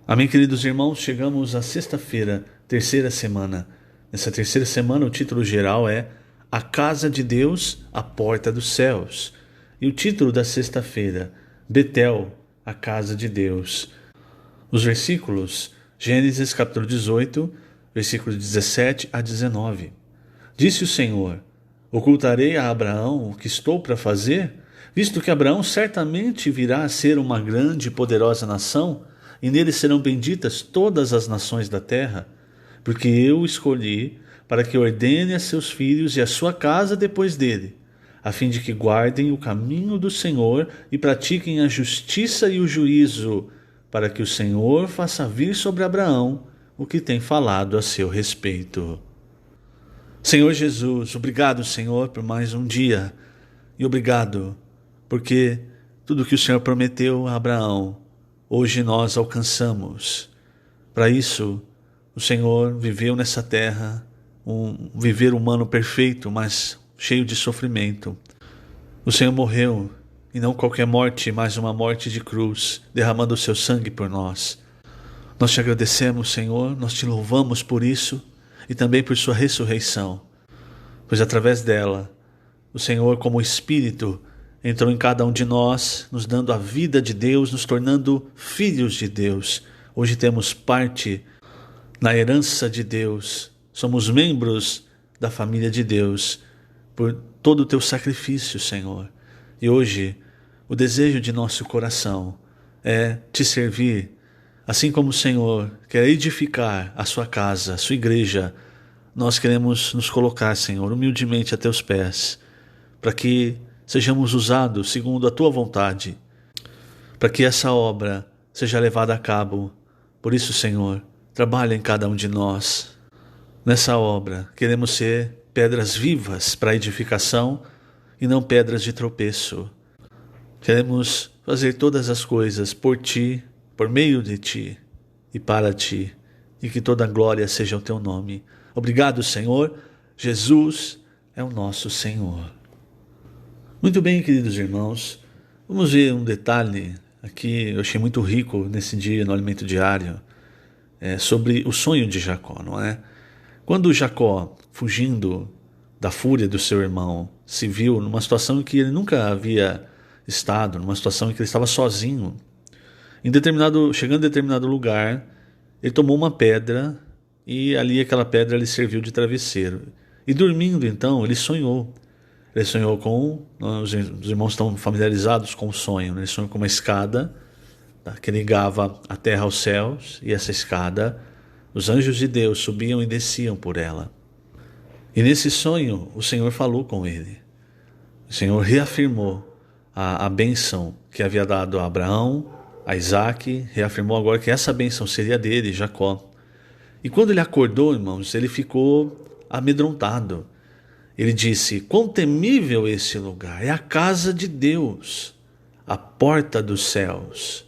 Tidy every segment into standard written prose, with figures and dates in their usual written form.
Amém, queridos irmãos, chegamos à sexta-feira, terceira semana. Nessa terceira semana o título geral é A Casa de Deus, a Porta dos Céus. E o título da sexta-feira, Betel, a Casa de Deus. Os versículos, Gênesis capítulo 18, versículos 17 a 19. Disse o Senhor: Ocultarei a Abraão o que estou para fazer, visto que Abraão certamente virá a ser uma grande e poderosa nação, e nele serão benditas todas as nações da terra, porque eu o escolhi para que ordene a seus filhos e a sua casa depois dele, a fim de que guardem o caminho do Senhor e pratiquem a justiça e o juízo, para que o Senhor faça vir sobre Abraão o que tem falado a seu respeito. Senhor Jesus, obrigado, Senhor, por mais um dia, e obrigado porque tudo que o Senhor prometeu a Abraão, hoje nós alcançamos. Para isso, o Senhor viveu nessa terra um viver humano perfeito, mas cheio de sofrimento. O Senhor morreu, e não qualquer morte, mas uma morte de cruz, derramando o seu sangue por nós. Nós te agradecemos, Senhor, nós te louvamos por isso e também por sua ressurreição, pois através dela, o Senhor, como Espírito, entrou em cada um de nós, nos dando a vida de Deus, nos tornando filhos de Deus. Hoje temos parte na herança de Deus, somos membros da família de Deus, por todo o teu sacrifício, Senhor. E hoje, o desejo de nosso coração é te servir, assim como o Senhor quer edificar a sua casa, a sua igreja. Nós queremos nos colocar, Senhor, humildemente a teus pés, para que sejamos usados segundo a tua vontade, para que essa obra seja levada a cabo. Por isso, Senhor, trabalha em cada um de nós. Nessa obra, queremos ser pedras vivas para edificação e não pedras de tropeço. Queremos fazer todas as coisas por ti, por meio de ti e para ti, e que toda a glória seja o teu nome. Obrigado, Senhor. Jesus é o nosso Senhor. Muito bem, queridos irmãos, vamos ver um detalhe aqui, eu achei muito rico nesse dia no alimento diário, sobre o sonho de Jacó, não é? Quando Jacó, fugindo da fúria do seu irmão, se viu numa situação em que ele nunca havia estado, numa situação em que ele estava sozinho, chegando em determinado lugar, ele tomou uma pedra e ali aquela pedra lhe serviu de travesseiro. E dormindo então, ele sonhou. Ele sonhou com, os irmãos estão familiarizados com o sonho, né? Ele sonhou com uma escada que ligava a terra aos céus, e essa escada, os anjos de Deus subiam e desciam por ela. E nesse sonho, o Senhor falou com ele. O Senhor reafirmou a bênção que havia dado a Abraão, a Isaac, reafirmou agora que essa bênção seria dele, Jacó. E quando ele acordou, irmãos, ele ficou amedrontado. Ele disse: quão temível esse lugar, é a casa de Deus, a porta dos céus.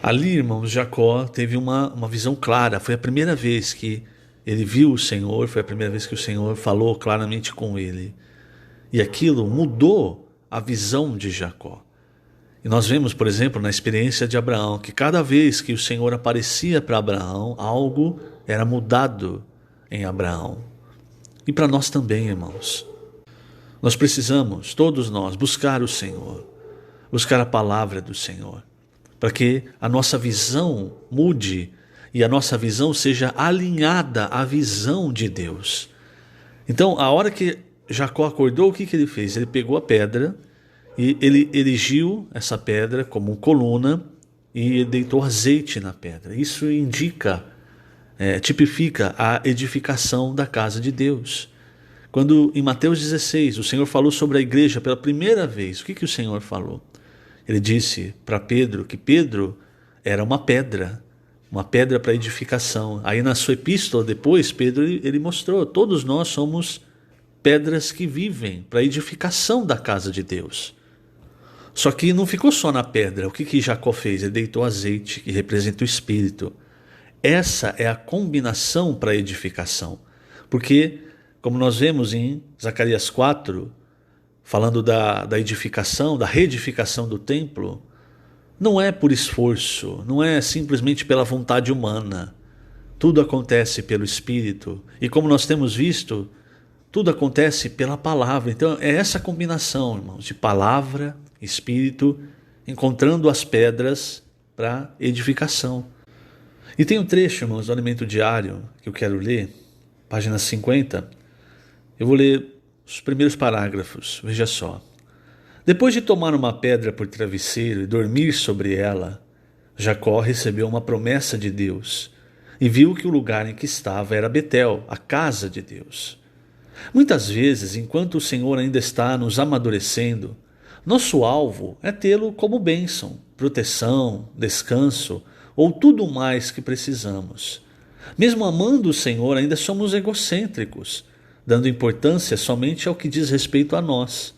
Ali, irmãos, Jacó teve uma visão clara, foi a primeira vez que ele viu o Senhor, foi a primeira vez que o Senhor falou claramente com ele. E aquilo mudou a visão de Jacó. E nós vemos, por exemplo, na experiência de Abraão, que cada vez que o Senhor aparecia para Abraão, algo era mudado em Abraão. E para nós também, irmãos. Nós precisamos, todos nós, buscar o Senhor, buscar a palavra do Senhor, para que a nossa visão mude e a nossa visão seja alinhada à visão de Deus. Então, a hora que Jacó acordou, o que ele fez? Ele pegou a pedra e ele erigiu essa pedra como coluna e deitou azeite na pedra. Isso indica, tipifica a edificação da casa de Deus. Quando em Mateus 16 o Senhor falou sobre a igreja pela primeira vez, o que o Senhor falou? Ele disse para Pedro que Pedro era uma pedra para edificação. Aí na sua epístola depois, Pedro ele mostrou, todos nós somos pedras que vivem para a edificação da casa de Deus. Só que não ficou só na pedra. O que Jacó fez? Ele deitou azeite, que representa o Espírito. Essa é a combinação para a edificação. Porque, como nós vemos em Zacarias 4, falando da edificação, da reedificação do templo, não é por esforço, não é simplesmente pela vontade humana. Tudo acontece pelo Espírito. E como nós temos visto, tudo acontece pela palavra. Então é essa combinação, irmãos, de palavra, Espírito, encontrando as pedras para edificação. E tem um trecho, irmãos, do Alimento Diário que eu quero ler, página 50. Eu vou ler os primeiros parágrafos, veja só. Depois de tomar uma pedra por travesseiro e dormir sobre ela, Jacó recebeu uma promessa de Deus e viu que o lugar em que estava era Betel, a casa de Deus. Muitas vezes, enquanto o Senhor ainda está nos amadurecendo, nosso alvo é tê-lo como bênção, proteção, descanso ou tudo mais que precisamos. Mesmo amando o Senhor, ainda somos egocêntricos, dando importância somente ao que diz respeito a nós.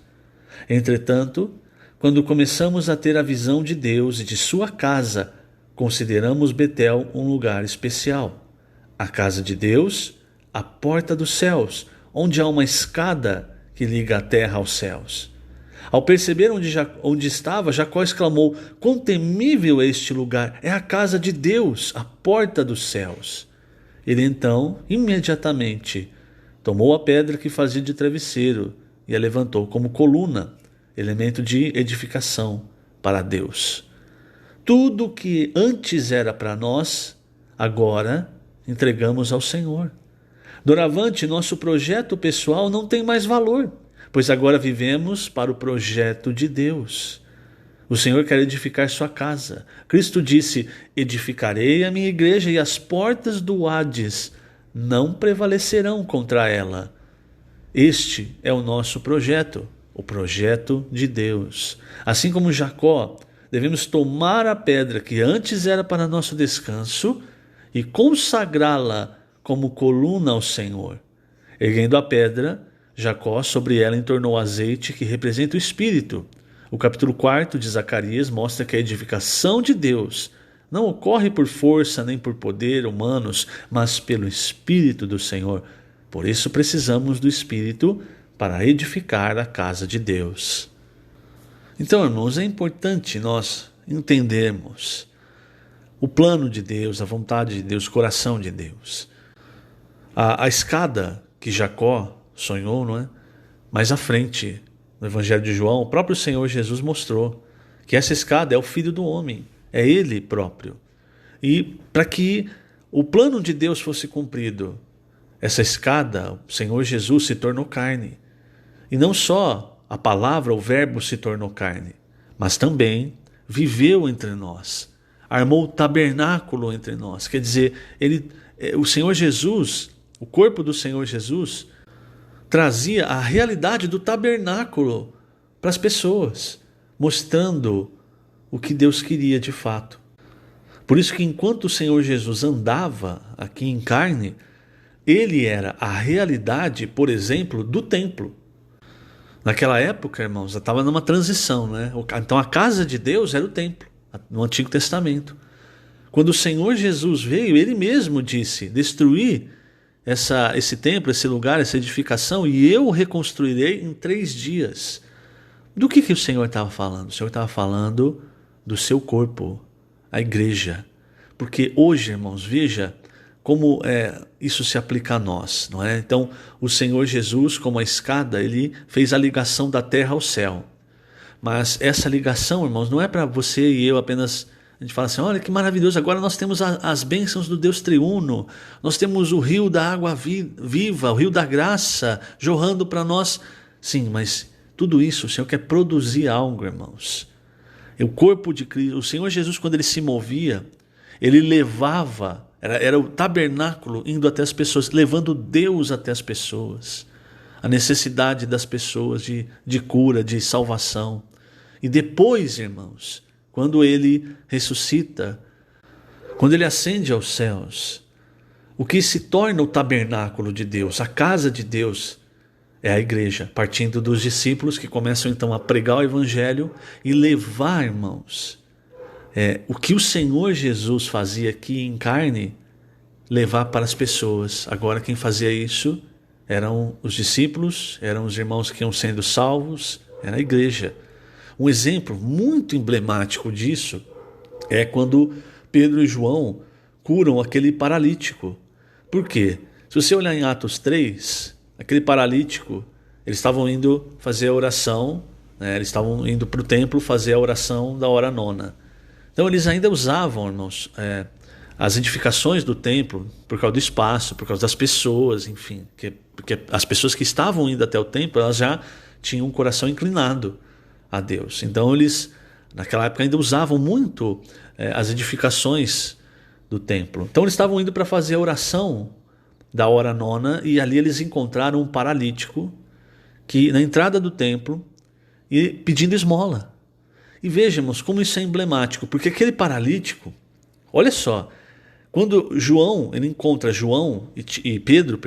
Entretanto, quando começamos a ter a visão de Deus e de sua casa, consideramos Betel um lugar especial. A casa de Deus, a porta dos céus, onde há uma escada que liga a terra aos céus. Ao perceber onde estava, Jacó exclamou: quão temível é este lugar! É a casa de Deus, a porta dos céus. Ele então, imediatamente, tomou a pedra que fazia de travesseiro e a levantou como coluna, elemento de edificação para Deus. Tudo que antes era para nós, agora entregamos ao Senhor. Doravante, nosso projeto pessoal não tem mais valor, pois agora vivemos para o projeto de Deus. O Senhor quer edificar sua casa. Cristo disse: edificarei a minha igreja e as portas do Hades não prevalecerão contra ela. Este é o nosso projeto, o projeto de Deus. Assim como Jacó, devemos tomar a pedra que antes era para nosso descanso e consagrá-la como coluna ao Senhor. Erguendo a pedra, Jacó sobre ela entornou azeite que representa o Espírito. O capítulo 4 de Zacarias mostra que a edificação de Deus não ocorre por força nem por poder humanos, mas pelo Espírito do Senhor. Por isso precisamos do Espírito para edificar a casa de Deus. Então, irmãos, é importante nós entendermos o plano de Deus, a vontade de Deus, o coração de Deus. A escada que Jacó sonhou, não é? Mais à frente, no Evangelho de João, o próprio Senhor Jesus mostrou que essa escada é o Filho do Homem, é Ele próprio. E para que o plano de Deus fosse cumprido, essa escada, o Senhor Jesus se tornou carne. E não só a palavra, o verbo se tornou carne, mas também viveu entre nós, armou o tabernáculo entre nós. Quer dizer, o Senhor Jesus, o corpo do Senhor Jesus, trazia a realidade do tabernáculo para as pessoas, mostrando o que Deus queria de fato. Por isso que enquanto o Senhor Jesus andava aqui em carne, ele era a realidade, por exemplo, do templo. Naquela época, irmãos, estava numa transição, né? Então a casa de Deus era o templo, no Antigo Testamento. Quando o Senhor Jesus veio, ele mesmo disse: destruir esse templo, esse lugar, essa edificação, e eu o reconstruirei em 3 dias. Do que o Senhor estava falando? O Senhor estava falando do seu corpo, a igreja. Porque hoje, irmãos, veja como isso se aplica a nós, não é? Então, o Senhor Jesus, como a escada, ele fez a ligação da terra ao céu. Mas essa ligação, irmãos, não é para você e eu apenas. A gente fala assim: olha que maravilhoso, agora nós temos as bênçãos do Deus triuno, nós temos o rio da água viva, o rio da graça jorrando para nós. Sim, mas tudo isso o Senhor quer produzir algo, irmãos. O corpo de Cristo, o Senhor Jesus, quando ele se movia, ele levava, era o tabernáculo indo até as pessoas, levando Deus até as pessoas, a necessidade das pessoas de cura, de salvação. E depois, irmãos, quando ele ressuscita, quando ele ascende aos céus, o que se torna o tabernáculo de Deus, a casa de Deus, é a igreja, partindo dos discípulos que começam então a pregar o evangelho e levar, irmãos, o que o Senhor Jesus fazia aqui em carne, levar para as pessoas. Agora quem fazia isso eram os discípulos, eram os irmãos que iam sendo salvos, era a igreja. Um exemplo muito emblemático disso É quando Pedro e João curam aquele paralítico. Por quê? Se você olhar em Atos 3, aquele paralítico, eles estavam indo fazer a oração, né? Eles estavam indo para o templo fazer a oração da hora nona. Então eles ainda usavam, irmãos, as edificações do templo por causa do espaço, por causa das pessoas, enfim. Porque as pessoas que estavam indo até o templo, elas já tinham um coração inclinado a Deus. Então eles, naquela época, ainda usavam muito as edificações do templo. Então eles estavam indo para fazer a oração da hora nona e ali eles encontraram um paralítico que na entrada do templo e pedindo esmola. E vejamos como isso é emblemático, porque aquele paralítico, olha só, quando ele encontra João e Pedro,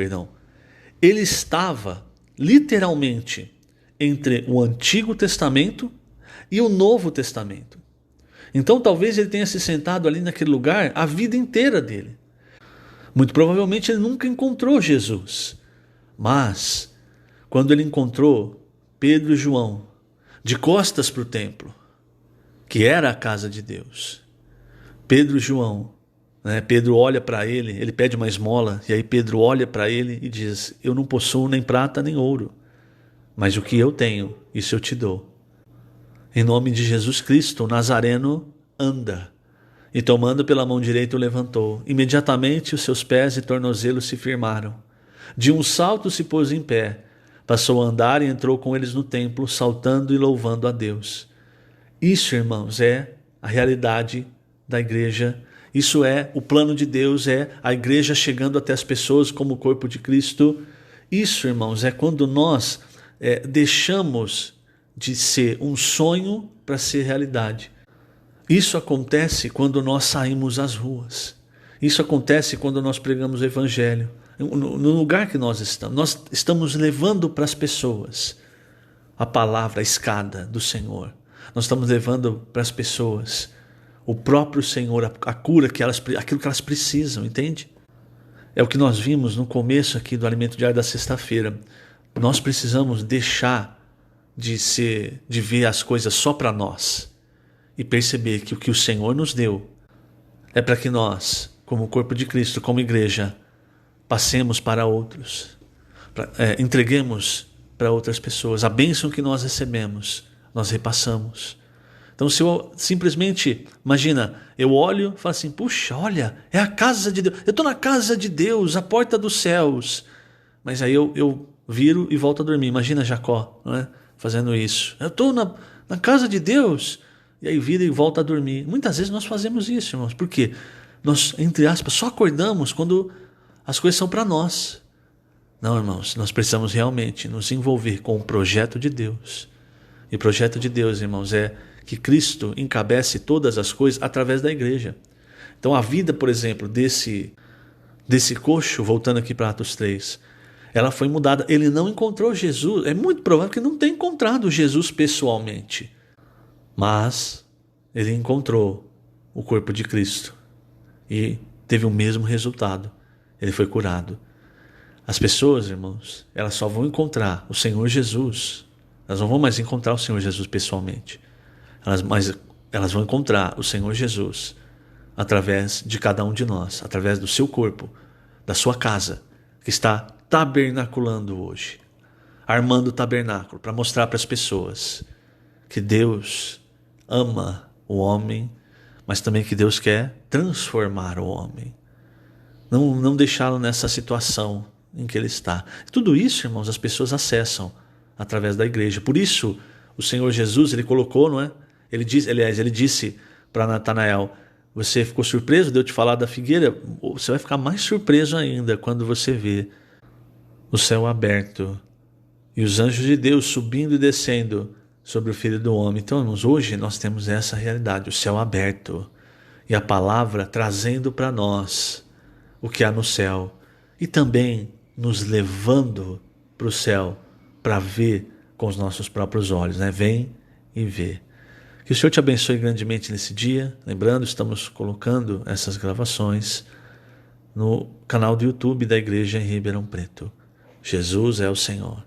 ele estava literalmente entre o Antigo Testamento e o Novo Testamento. Então talvez ele tenha se sentado ali naquele lugar a vida inteira dele. Muito provavelmente ele nunca encontrou Jesus. Mas, quando ele encontrou Pedro e João, de costas para o templo, que era a casa de Deus, Pedro e João, né? Pedro olha para ele pede uma esmola, e aí Pedro olha para ele e diz: eu não possuo nem prata nem ouro, mas o que eu tenho, isso eu te dou. Em nome de Jesus Cristo, o Nazareno anda. E tomando pela mão direita o levantou. Imediatamente os seus pés e tornozelos se firmaram. De um salto se pôs em pé. Passou a andar e entrou com eles no templo, saltando e louvando a Deus. Isso, irmãos, é a realidade da igreja. Isso é o plano de Deus, é a igreja chegando até as pessoas como o corpo de Cristo. Isso, irmãos, é quando nós deixamos de ser um sonho para ser realidade. Isso acontece quando nós saímos às ruas. Isso acontece quando nós pregamos o evangelho. No lugar que nós estamos levando para as pessoas a palavra, a escada do Senhor. Nós estamos levando para as pessoas o próprio Senhor, a cura, aquilo que elas precisam, entende? É o que nós vimos no começo aqui do Alimento Diário da sexta-feira. Nós precisamos deixar de ver as coisas só para nós e perceber que o que o Senhor nos deu é para que nós, como corpo de Cristo, como igreja, passemos para outros, entreguemos para outras pessoas. A bênção que nós recebemos, nós repassamos. Então, se eu simplesmente, imagina, eu olho e falo assim: puxa, olha, é a casa de Deus, eu estou na casa de Deus, a porta dos céus. Mas aí eu viro e volto a dormir. Imagina Jacó, não é? Fazendo isso. Eu estou na casa de Deus, e aí vira e volta a dormir. Muitas vezes nós fazemos isso, irmãos. Por quê? Nós, entre aspas, só acordamos quando as coisas são para nós. Não, irmãos, nós precisamos realmente nos envolver com o projeto de Deus. E o projeto de Deus, irmãos, é que Cristo encabece todas as coisas através da igreja. Então a vida, por exemplo, desse coxo, voltando aqui para Atos 3, ela foi mudada. Ele não encontrou Jesus. É muito provável que não tenha encontrado Jesus pessoalmente. Mas ele encontrou o corpo de Cristo e teve o mesmo resultado. Ele foi curado. As pessoas, irmãos, elas só vão encontrar o Senhor Jesus. Elas não vão mais encontrar o Senhor Jesus pessoalmente. Elas vão encontrar o Senhor Jesus através de cada um de nós, através do seu corpo, da sua casa, que está tabernaculando hoje, armando o tabernáculo para mostrar para as pessoas que Deus ama o homem, mas também que Deus quer transformar o homem. Não deixá-lo nessa situação em que ele está. Tudo isso, irmãos, as pessoas acessam através da igreja. Por isso, o Senhor Jesus, ele colocou, não é? Ele disse para Natanael: você ficou surpreso de eu te falar da figueira? Você vai ficar mais surpreso ainda quando você vê o céu aberto e os anjos de Deus subindo e descendo sobre o Filho do Homem. Então, irmãos, hoje nós temos essa realidade, o céu aberto e a palavra trazendo para nós o que há no céu e também nos levando para o céu para ver com os nossos próprios olhos, né? Vem e vê. Que o Senhor te abençoe grandemente nesse dia. Lembrando, estamos colocando essas gravações no canal do YouTube da Igreja em Ribeirão Preto. Jesus é o Senhor.